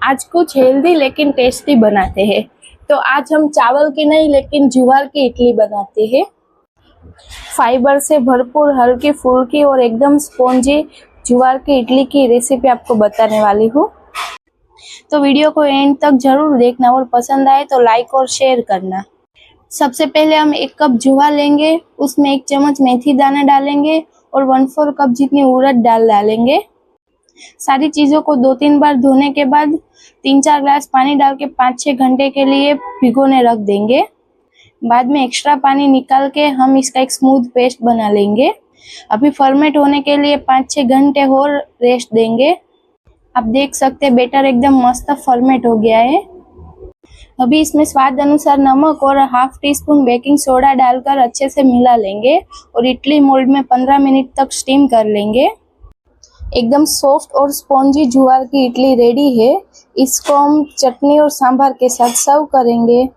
आज कुछ हेल्दी लेकिन टेस्टी बनाते हैं। तो आज हम चावल की नहीं लेकिन ज्वार की इडली बनाते हैं। फाइबर से भरपूर हल्की फुल्की और एकदम स्पॉन्जी ज्वार की इडली की रेसिपी आपको बताने वाली हूँ। तो वीडियो को एंड तक जरूर देखना और पसंद आए तो लाइक और शेयर करना। सबसे पहले हम 1 कप ज्वार लेंगे, उसमें 1 चम्मच मेथी दाना डालेंगे और 1/4 कप जितनी उड़द दाल डालेंगे। सारी चीज़ों को 2-3 बार धोने के बाद 3-4 ग्लास पानी डाल के 5-6 घंटे के लिए भिगोने रख देंगे। बाद में एक्स्ट्रा पानी निकाल के हम इसका एक स्मूथ पेस्ट बना लेंगे। अभी फर्मेंट होने के लिए 5-6 घंटे और रेस्ट देंगे। आप देख सकते हैं बैटर एकदम मस्त फर्मेंट हो गया है। अभी इसमें स्वाद अनुसार नमक और ½ टीस्पून बेकिंग सोडा डालकर अच्छे से मिला लेंगे और इडली मोल्ड में 15 मिनट तक स्टीम कर लेंगे। एकदम सॉफ्ट और स्पॉन्जी ज्वार की इडली रेडी है। इसको हम चटनी और सांभर के साथ सर्व करेंगे।